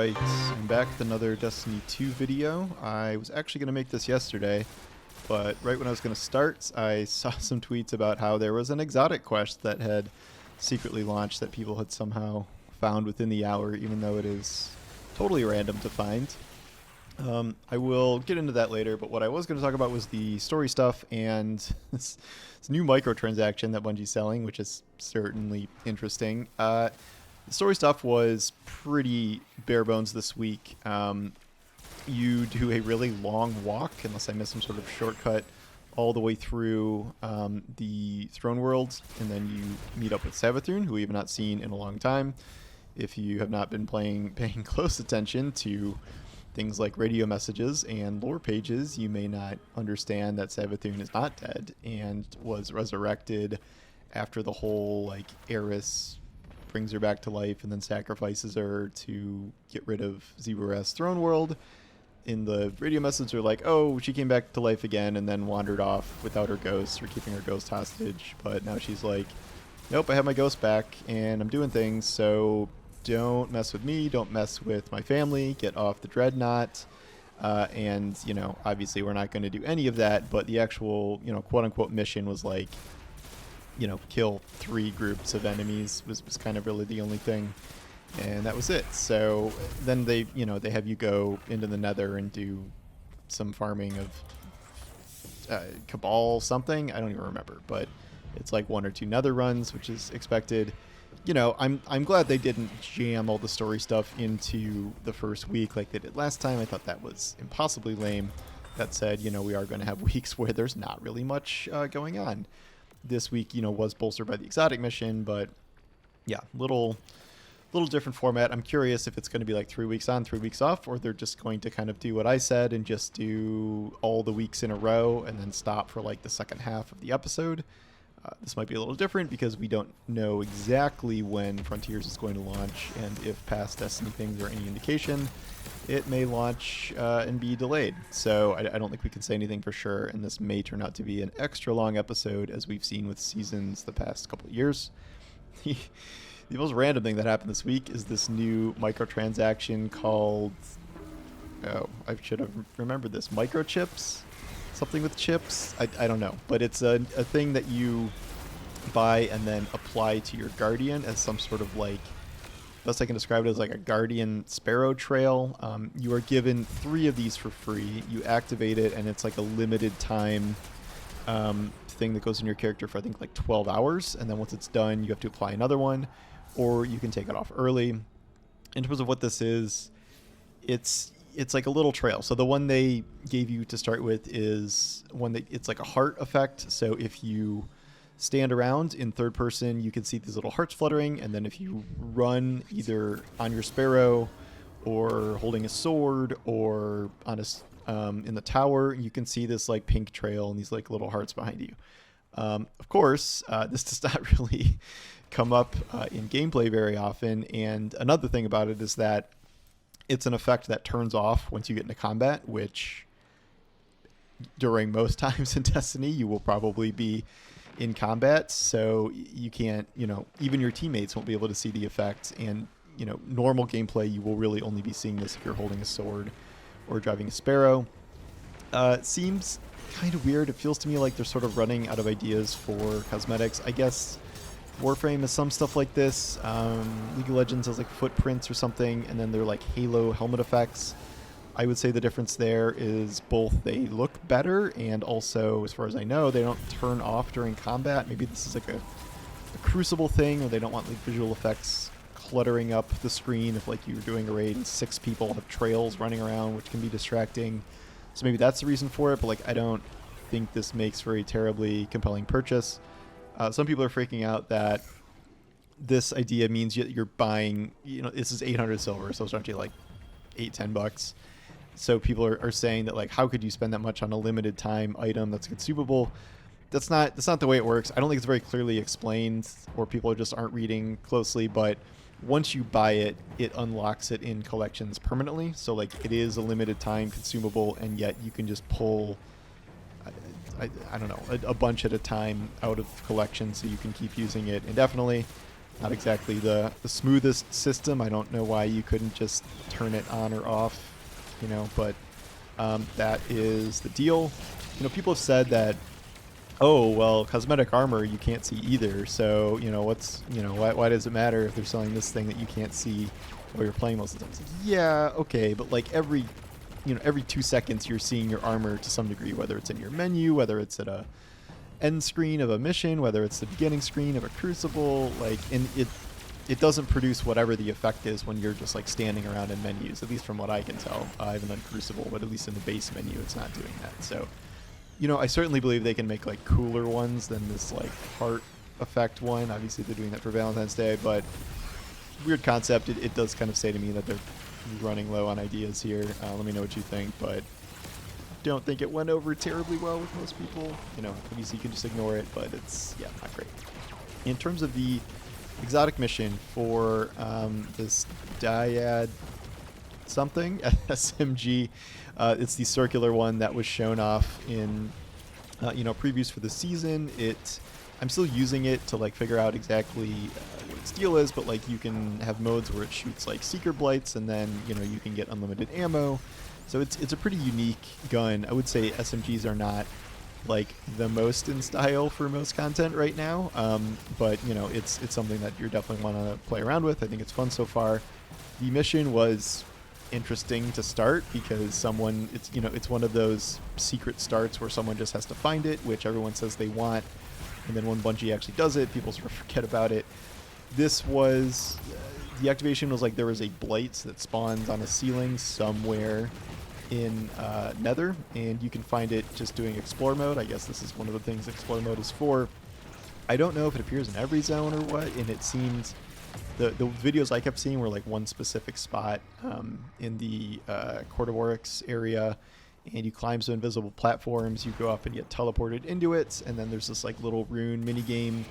Alright, I'm back with another Destiny 2 video. I was actually going to make this yesterday, but right when I was going to start, I saw some tweets about how there was an exotic quest that had secretly launched that people had somehow found within the hour, even though it is totally random to find. I will get into that later, but what I was going to talk about was the story stuff and this new microtransaction that Bungie's selling, which is certainly interesting. The story stuff was pretty bare bones this week. You do a really long walk, unless I missed some sort of shortcut, all the way through the throne world, and then you meet up with Savathun, who we have not seen in a long time. If you have not been paying close attention to things like radio messages and lore pages, you may not understand that Savathun is not dead and was resurrected after the whole Heresy brings her back to life and then sacrifices her to get rid of Zebra's throne world. In the radio message, they're like, oh, she came back to life again and then wandered off without her ghost, or keeping her ghost hostage. But now she's like, nope, I have my ghost back and I'm doing things, so don't mess with me, don't mess with my family, get off the dreadnought. And, obviously we're not going to do any of that, but the actual, quote-unquote mission was like, kill 3 groups of enemies was kind of really the only thing, and that was it. So then they have you go into the Nether and do some farming of Cabal something, I don't even remember, but it's like 1 or 2 Nether runs, which is expected. I'm glad they didn't jam all the story stuff into the first week like they did last time. I thought that was impossibly lame. That said, we are going to have weeks where there's not really much going on. This week, was bolstered by the exotic mission, but yeah, little different format. I'm curious if it's going to be like 3 weeks on, 3 weeks off, or they're just going to kind of do what I said and just do all the weeks in a row and then stop for like the second half of the episode. This might be a little different because we don't know exactly when Frontiers is going to launch, and if past Destiny things are any indication, it may launch and be delayed. So I don't think we can say anything for sure, and this may turn out to be an extra long episode, as we've seen with seasons the past couple of years. The most random thing that happened this week is this new microtransaction called, I should have remembered this, microchips? Something with chips? I don't know, but it's a thing that you buy and then apply to your Guardian as some sort of best I can describe it as like a Guardian Sparrow Trail. You are given 3 of these for free. You activate it, and it's like a limited time thing that goes in your character for I think like 12 hours, and then once it's done, you have to apply another one, or you can take it off early. In terms of what this is, it's like a little trail. So the one they gave you to start with is one that it's like a heart effect. So if you stand around in third person, you can see these little hearts fluttering, and then if you run either on your Sparrow or holding a sword or on in the tower, you can see this like pink trail and these like little hearts behind you. Of course, this does not really come up in gameplay very often, and another thing about it is that it's an effect that turns off once you get into combat, which during most times in Destiny you will probably be in combat, so you can't, even your teammates won't be able to see the effect, and normal gameplay you will really only be seeing this if you're holding a sword or driving a Sparrow. It seems kind of weird. It feels to me like they're sort of running out of ideas for cosmetics. I guess Warframe has some stuff like this. League of Legends has like footprints or something, and then they're like Halo helmet effects. I would say the difference there is both they look better, and also, as far as I know, they don't turn off during combat. Maybe this is like a Crucible thing, or they don't want like visual effects cluttering up the screen if like you're doing a raid and 6 people have trails running around, which can be distracting. So maybe that's the reason for it, but I don't think this makes for a terribly compelling purchase. Some people are freaking out that this idea means you're buying, this is 800 silver, so it's actually like $8-10. So people are saying that how could you spend that much on a limited time item that's consumable? That's not the way it works. I don't think it's very clearly explained, or people just aren't reading closely, but once you buy it, it unlocks it in collections permanently. So it is a limited time consumable, and yet you can just pull I don't know, a bunch at a time out of collection, so you can keep using it indefinitely. not exactly the smoothest system. I don't know why you couldn't just turn it on or off, you know, but that is the deal. You know, people have said that, oh, well, cosmetic armor you can't see either, so, you know, why does it matter if they're selling this thing that you can't see while you're playing most of the time? It's like, yeah, okay, but like every 2 seconds you're seeing your armor to some degree, whether it's in your menu, whether it's at a end screen of a mission, whether it's the beginning screen of a crucible, like, and it doesn't produce whatever the effect is when you're just like standing around in menus, at least from what I can tell. I haven't done Crucible, but at least in the base menu it's not doing that. So, you know, I certainly believe they can make like cooler ones than this like heart effect one. Obviously they're doing that for Valentine's Day, but weird concept. It does kind of say to me that they're running low on ideas here. Let me know what you think, but don't think it went over terribly well with most people. You know, obviously you can just ignore it, but it's, yeah, not great. In terms of the exotic mission for this Dyad something SMG, it's the circular one that was shown off in you know, previews for the season. I'm still using it to like figure out exactly what its deal is, but like you can have modes where it shoots like seeker blights, and then, you know, you can get unlimited ammo. So it's a pretty unique gun. I would say SMGs are not like the most in style for most content right now, but you know, it's something that you definitely want to play around with. I think it's fun so far. The mission was interesting to start because it's one of those secret starts where someone just has to find it, which everyone says they want, and then when Bungie actually does it, people sort of forget about it. This was the activation was like there was a blight that spawns on a ceiling somewhere in Nether, and you can find it just doing explore mode. I guess this is one of the things explore mode is for. I don't know if it appears in every zone or what, and it seems the videos I kept seeing were like one specific spot in the Court of Oryx area, and you climb some invisible platforms, you go up and get teleported into it, and then there's this like little rune mini game.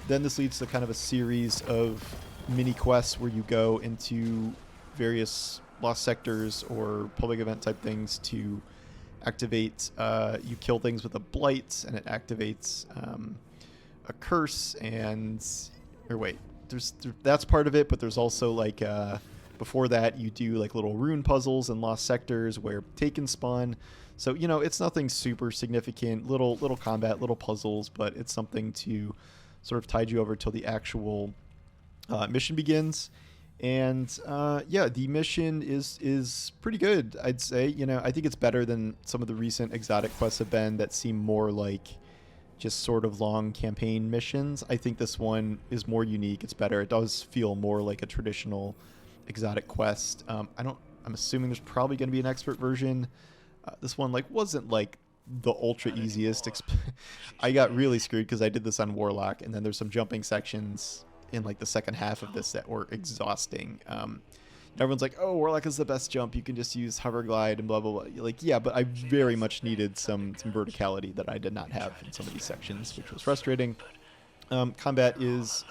Then this leads to kind of a series of mini quests where you go into various lost sectors or public event type things to activate, you kill things with a blight, and it activates a curse, that's part of it, but there's also like before that you do like little rune puzzles in lost sectors where Taken spawn. So, you know, it's nothing super significant, little combat, little puzzles, but it's something to sort of tide you over till the actual mission begins. And yeah, the mission is pretty good, I'd say. You know, I think it's better than some of the recent exotic quests have been that seem more like just sort of long campaign missions. I think this one is more unique. It's better. It does feel more like a traditional exotic quest. I'm assuming there's probably going to be an expert version. This one like wasn't like the ultra easiest. I got really screwed because I did this on Warlock, and then there's some jumping sections in like the second half of this that were exhausting. Everyone's like, oh, Warlock is the best jump, you can just use hover glide and blah blah blah. You're like, yeah, but I very much needed some verticality that I did not have in some of these sections, which was frustrating. Combat is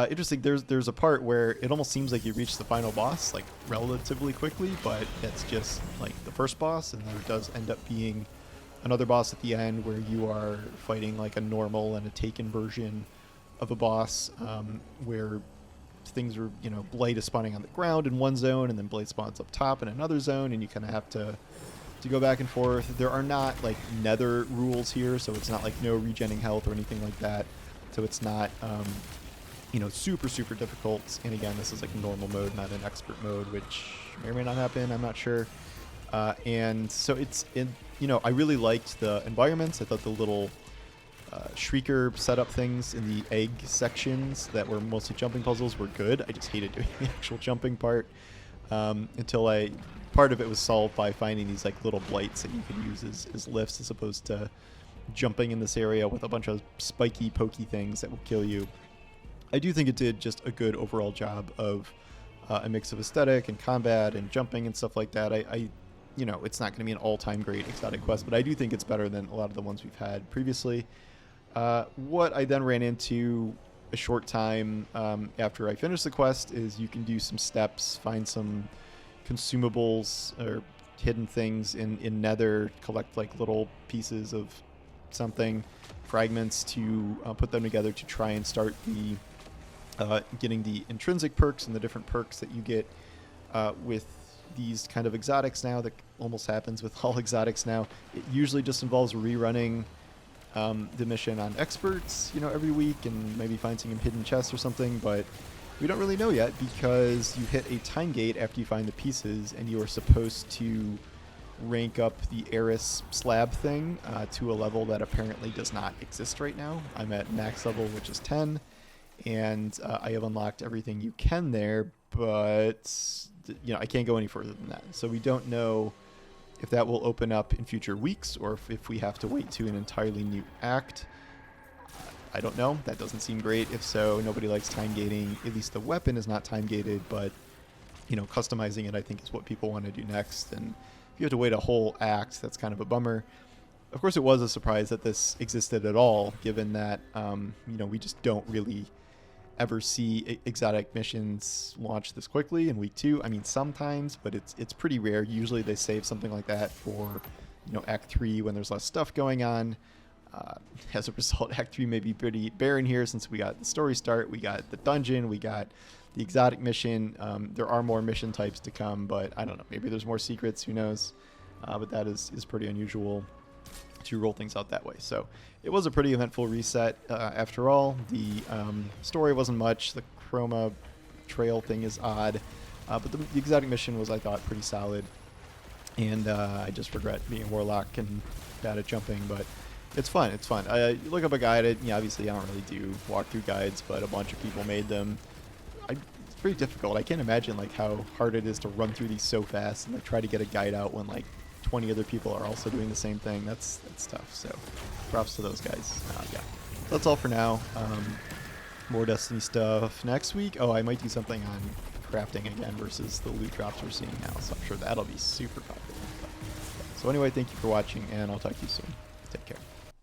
interesting. There's a part where it almost seems like you reach the final boss like relatively quickly, but it's just like the first boss, and there does end up being another boss at the end where you are fighting like a normal and a Taken version of a boss, where things are, you know, Blade is spawning on the ground in one zone, and then Blade spawns up top in another zone, and you kind of have to go back and forth. There are not like Nether rules here, so it's not like no regenning health or anything like that. So it's not, you know, super difficult. And again, this is like normal mode, not an expert mode, which may or may not happen. I'm not sure. And so you know, I really liked the environments. I thought the little Shrieker setup things in the egg sections that were mostly jumping puzzles were good. I just hated doing the actual jumping part until part of it was solved by finding these like little blights that you can use as lifts, as opposed to jumping in this area with a bunch of spiky, pokey things that will kill you. I do think it did just a good overall job of a mix of aesthetic and combat and jumping and stuff like that. You know, it's not going to be an all-time great exotic quest, but I do think it's better than a lot of the ones we've had previously. What I then ran into a short time after I finished the quest is you can do some steps, find some consumables or hidden things in Nether, collect like little pieces of something, fragments, to put them together to try and start the getting the intrinsic perks and the different perks that you get with these kind of exotics now. That almost happens with all exotics now. It usually just involves rerunning the mission on experts, every week, and maybe finding some hidden chests or something, but we don't really know yet because you hit a time gate after you find the pieces, and you are supposed to rank up the Eris slab thing to a level that apparently does not exist right now. I'm at max level, which is 10, and I have unlocked everything you can there, but I can't go any further than that. So we don't know if that will open up in future weeks or if we have to wait to an entirely new act. I don't know. That doesn't seem great. If so, nobody likes time gating. At least the weapon is not time gated, but customizing it I think is what people want to do next. And if you have to wait a whole act, that's kind of a bummer. Of course, it was a surprise that this existed at all, given that we just don't really ever see exotic missions launch this quickly in week 2. I mean, sometimes, but it's pretty rare. Usually they save something like that for Act 3 when there's less stuff going on. As a result, Act 3 may be pretty barren here since we got the story start, we got the dungeon, we got the exotic mission. There are more mission types to come, but I don't know. Maybe there's more secrets, who knows? But that is pretty unusual to roll things out that way. So it was a pretty eventful reset after all. The story wasn't much. The chroma trail thing is odd. But the exotic mission was, I thought, pretty solid. And I just regret being a warlock and bad at jumping, but it's fun. It's fun. You look up a guide. Obviously, I don't really do walkthrough guides, but a bunch of people made them. It's pretty difficult. I can't imagine how hard it is to run through these so fast and try to get a guide out when 20 other people are also doing the same thing. That's tough. So, props to those guys. Yeah, that's all for now. More Destiny stuff next week. Oh, I might do something on crafting again versus the loot drops we're seeing now. So I'm sure that'll be super popular. So anyway, thank you for watching, and I'll talk to you soon. Take care.